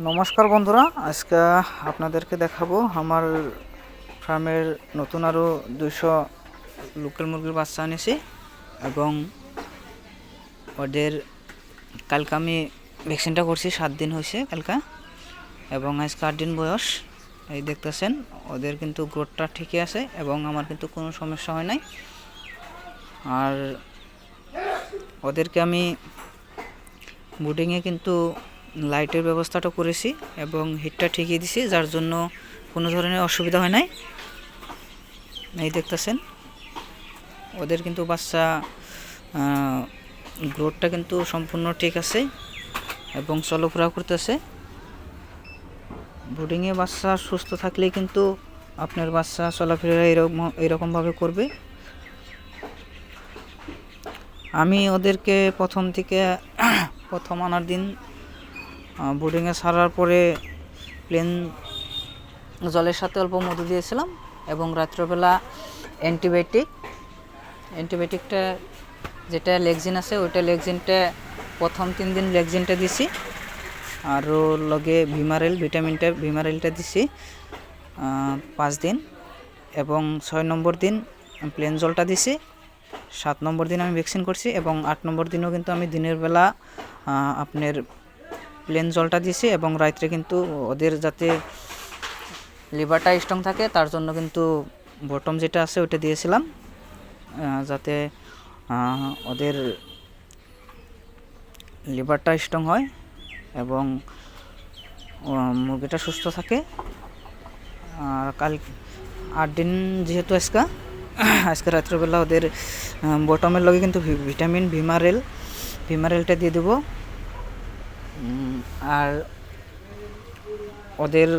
নমস্কার বন্ধুরা, আজকে আপনাদেরকে দেখাবো আমার ফার্মের নতুন আরও 200 লোকাল মুরগির বাচ্চা এনেছি এবং ওদের কালকে আমি ভ্যাকসিনটা করছি। 7 দিন হয়েছে কালকে এবং আজকে 8 দিন বয়স। এই দেখতেছেন ওদের কিন্তু গ্রোথটা ঠিকই আছে এবং আমার কিন্তু কোনো সমস্যা হয় নাই। আর ওদেরকে আমি বুডিংয়ে কিন্তু লাইটের ব্যবস্থাটা করেছি এবং হিটটা ঠিকই দিছি, যার জন্য কোনো ধরনের অসুবিধা হয় নাই। এই দেখতেছেন ওদের কিন্তু বাচ্চা গ্রোথটা কিন্তু সম্পূর্ণ ঠিক আছে এবং চলাফেরা করতেছে। বুডিংয়ে বাচ্চা সুস্থ থাকলে কিন্তু আপনার বাচ্চা চলাফেরা এরকমভাবে করবে। আমি ওদেরকে প্রথম আনার দিন বোর্ডিংয়ে ছাড়ার পরে প্লেন জলের সাথে অল্প মধু দিয়েছিলাম এবং রাত্রবেলা অ্যান্টিবায়োটিকটা যেটা লেগজিন আছে ওইটা লেগজিনটা প্রথম 3 দিন লেগজিনটা দিছি, আরও লগে ভিমারেলটা দিছি 5 দিন এবং 6 নম্বর দিন প্লেন জলটা দিছি। 7 নম্বর দিন আমি ভ্যাকসিন করছি এবং 8 নম্বর দিনও কিন্তু আমি দিনের বেলা আপনার প্লেন জলটা দিছি এবং রাত্রে কিন্তু ওদের যাতে লিভারটা স্ট্রং থাকে তার জন্য কিন্তু বটম যেটা আছে ওইটা দিয়েছিলাম, যাতে ওদের লিভারটা স্ট্রং হয় এবং মুরগিটা সুস্থ থাকে। আর কাল 8 দিন যেহেতু আজকে রাত্রেবেলা ওদের বটমের লগে কিন্তু ভিমারেলটা দিয়ে দেবো। আর ওদের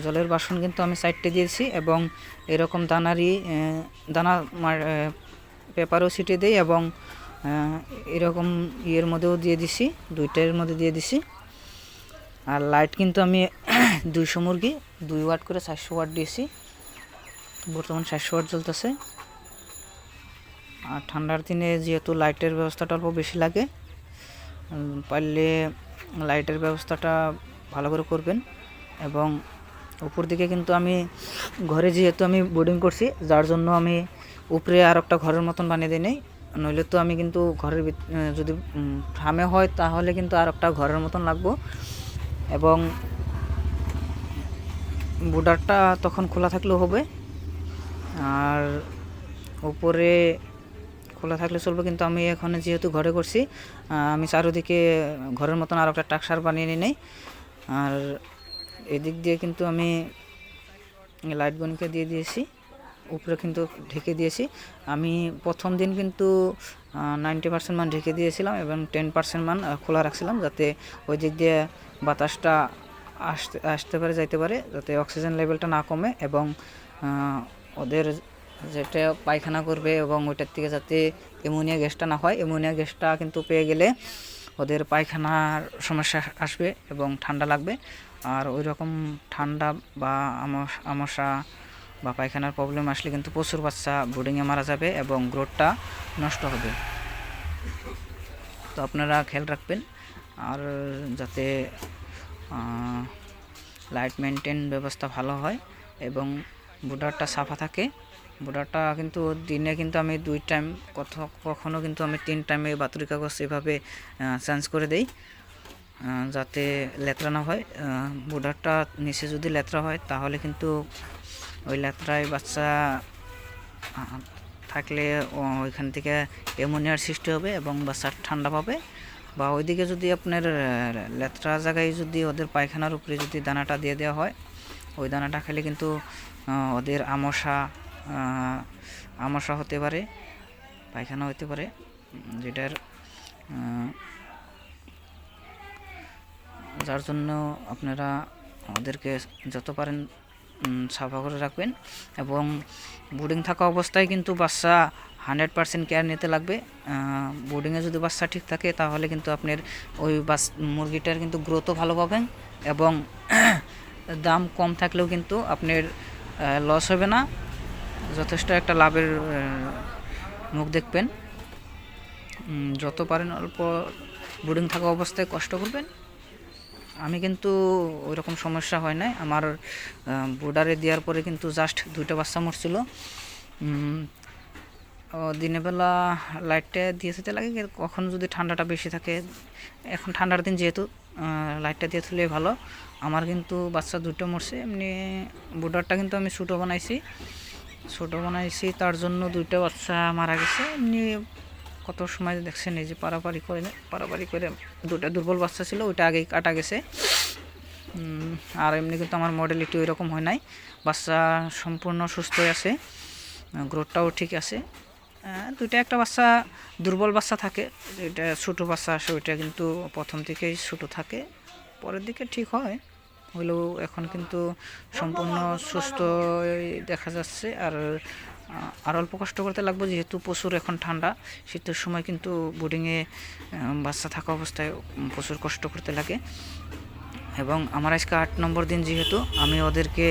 জলের বাসন কিন্তু আমি সাইডে দিয়েছি এবং এরকম দানা পেপারও ছিটিয়ে দিই এবং এরকম ইয়ের মধ্যেও দিয়ে দিছি, 2টার মধ্যে দিয়ে দিছি। আর লাইট কিন্তু আমি 200 মুরগি 2 ওয়াট করে 400 ওয়াট দিয়েছি, বর্তমান 400 ওয়াট চলতেছে। আর ঠান্ডার দিনে যেহেতু লাইটের ব্যবস্থাটা অল্প বেশি লাগে, পারলে লাইটের ব্যবস্থাটা ভালো করে করবেন। এবং উপর দিকে কিন্তু আমি ঘরে যেহেতু আমি বোর্ডিং করছি, যার জন্য আমি উপরে আর একটা ঘরের মতন বানিয়ে দিই নাই, নইলে তো আমি কিন্তু ঘরের যদি ফার্মে হয় তাহলে কিন্তু আর একটা ঘরের মতন লাগবো এবং বোর্ডারটা তখন খোলা থাকলেও হবে। আর উপরে খোলা থাকলে চলবে, কিন্তু আমি এখন যেহেতু ঘরে করছি আমি চারিদিকে ঘরের মতন আর একটা টাকসার বানিয়ে নিই। আর এদিক দিয়ে কিন্তু আমি লাইটগুলোকে দিয়ে দিয়েছি, উপরে কিন্তু ঢেকে দিয়েছি। আমি প্রথম দিন কিন্তু 90% মান ঢেকে দিয়েছিলাম এবং 10% মান খোলা রাখছিলাম, যাতে ওই দিক দিয়ে বাতাসটা আসতে পারে যাইতে পারে, যাতে অক্সিজেন লেভেলটা না কমে এবং ওদের যেটা পায়খানা করবে এবং ওইটার থেকে যাতে অ্যামোনিয়া গ্যাসটা না হয়। অ্যামোনিয়া গ্যাসটা কিন্তু পেয়ে গেলে ওদের পায়খানার সমস্যা আসবে এবং ঠান্ডা লাগবে। আর ওই রকম ঠান্ডা বা আমশা বা পায়খানার প্রবলেম আসলে কিন্তু প্রচুর বাচ্চা বোর্ডিংয়ে মারা যাবে এবং গ্রোথটা নষ্ট হবে। তো আপনারা খেয়াল রাখবেন আর যাতে লাইট মেনটেন ব্যবস্থা ভালো হয় এবং বোর্ডারটা সাফা থাকে। বোর্ডারটা কিন্তু দিনে কিন্তু আমি 2 টাইম কখনো কিন্তু আমি 3 টাইমে বাতুরি কাগজ এভাবে চেঞ্জ করে দেই, যাতে লেত্রা না হয়। বোর্ডারটা নিচে যদি লেত্রা হয় তাহলে কিন্তু ওই লেত্রায় বাচ্চা থাকলে ওইখান থেকে অ্যামোনিয়ার সৃষ্টি হবে এবং বাচ্চা ঠান্ডা পাবে। বা ওইদিকে যদি আপনার লেত্রা জায়গায় যদি ওদের পায়খানার উপরে যদি দানাটা দিয়ে দেওয়া হয়, ওই দানাটা খেলে কিন্তু ওদের আমশা হতে পারে, পায়খানা হতে পারে, যেটার যার জন্য আপনারা ওদেরকে যত পারেন সাফা করে রাখবেন। এবং বোর্ডিং থাকা অবস্থায় কিন্তু বাচ্চা 100% কেয়ার নিতে লাগবে। বোর্ডিংয়ে যদি বাচ্চা ঠিক থাকে তাহলে কিন্তু আপনার ওই মুরগিটার কিন্তু গ্রোথও ভালো পাবেন এবং দাম কম থাকলেও কিন্তু আপনার লস হবে না, যথেষ্ট একটা লাভের মুখ দেখবেন। যত পারেন অল্প ব্রুডিং থাকা অবস্থায় কষ্ট করবেন। আমি কিন্তু ওইরকম সমস্যা হয় নাই। আমার বোর্ডারে দেওয়ার পরে কিন্তু জাস্ট 2টা বাচ্চা মরছিল। দিনের বেলা লাইটটা দিয়ে যেতে লাগে, কখন যদি ঠান্ডাটা বেশি থাকে, এখন ঠান্ডার দিন যেহেতু লাইটটা দিয়ে তুলে ভালো। আমার কিন্তু বাচ্চা 2টো মরছে। এমনি বোর্ডারটা কিন্তু আমি ছোটো বানাইছি, তার জন্য 2টা বাচ্চা মারা গেছে। এমনি কত সময় দেখছেন এই যে পারাপারি করে 2টা দুর্বল বাচ্চা ছিল, ওইটা আগেই কাটা গেছে। আর এমনি কিন্তু আমার মডেলিটি ওই রকম হয় নাই, বাচ্চা সম্পূর্ণ সুস্থ আছে, গ্রোথটাও ঠিক আছে। 2টা একটা বাচ্চা দুর্বল বাচ্চা থাকে, যেটা ছোটো বাচ্চা আসে ওইটা কিন্তু প্রথম থেকেই ছোটো থাকে, পরের দিকে ঠিক হয় হলেও এখন কিন্তু সম্পূর্ণ সুস্থ দেখা যাচ্ছে। আর অল্প কষ্ট করতে লাগবে, যেহেতু প্রচুর এখন ঠান্ডা, শীতের সময় কিন্তু বোর্ডিংয়ে বাচ্চা থাকা অবস্থায় প্রচুর কষ্ট করতে লাগে। এবং আমার আজকে 8 নম্বর দিন, যেহেতু আমি ওদেরকে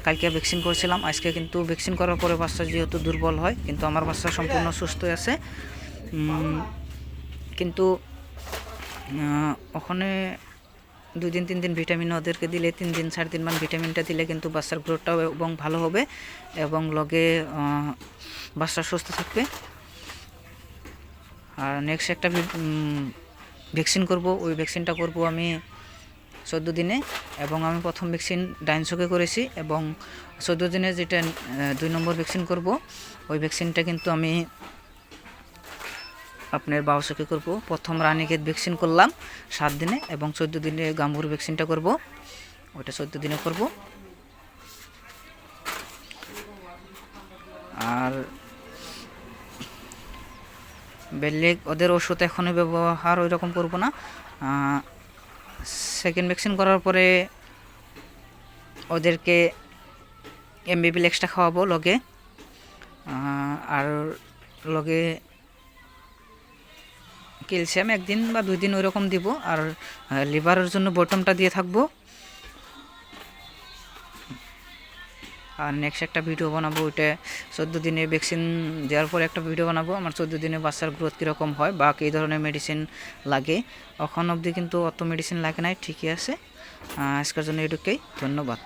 কালকে ভ্যাকসিন করেছিলাম, আজকে কিন্তু ভ্যাকসিন করার পরে বাচ্চা যেহেতু দুর্বল হয়, কিন্তু আমার বাচ্চা সম্পূর্ণ সুস্থ আছে। কিন্তু ওখানে 2 দিন 3 দিন ভিটামিন ওদেরকে দিলে, 3 দিন 4 দিন মান ভিটামিনটা দিলে কিন্তু বাচ্চার গ্রোথটাও এবং ভালো হবে, এবং লগে বাচ্চা সুস্থ থাকবে। আর নেক্সট একটা ভ্যাকসিন করব, ওই ভ্যাকসিনটা করব আমি 14 দিনে। এবং আমি প্রথম ভ্যাকসিন ডাইনসোকে করেছি, এবং 14 দিনে যেটা 2 নম্বর ভ্যাকসিন করব, ওই ভ্যাকসিনটা কিন্তু আমি আপনার বাউসকে করব। প্রথম রানীক্ষেত ভ্যাকসিন করলাম 7 দিনে, এবং 14 দিনে গাম্বুর ভ্যাকসিনটা করব, ওইটা 14 দিনে করব। আর বেলেগ ওদের ওষুধ এখনই ব্যবহার ওই রকম করব না। সেকেন্ড ভ্যাকসিন করার পরে ওদেরকে এমবিবিল এক্সট্রা খাওয়াবো লগে, আর লগে ক্যালসিয়াম 1 দিন বা 2 দিন ওই রকম দিব। আর লিভারের জন্য বটমটা দিয়ে থাকবো। আর নেক্সট একটা ভিডিও বানাবো, ওইটা 14 দিনে ভ্যাকসিন দেওয়ার পরে একটা ভিডিও বানাবো আমার 14 দিনে বাচ্চার গ্রোথ কীরকম হয় বা কী ধরনের মেডিসিন লাগে। এখন অবধি কিন্তু অত মেডিসিন লাগে নাই, ঠিকই আছে। আজকের জন্য এটুকুই, ধন্যবাদ।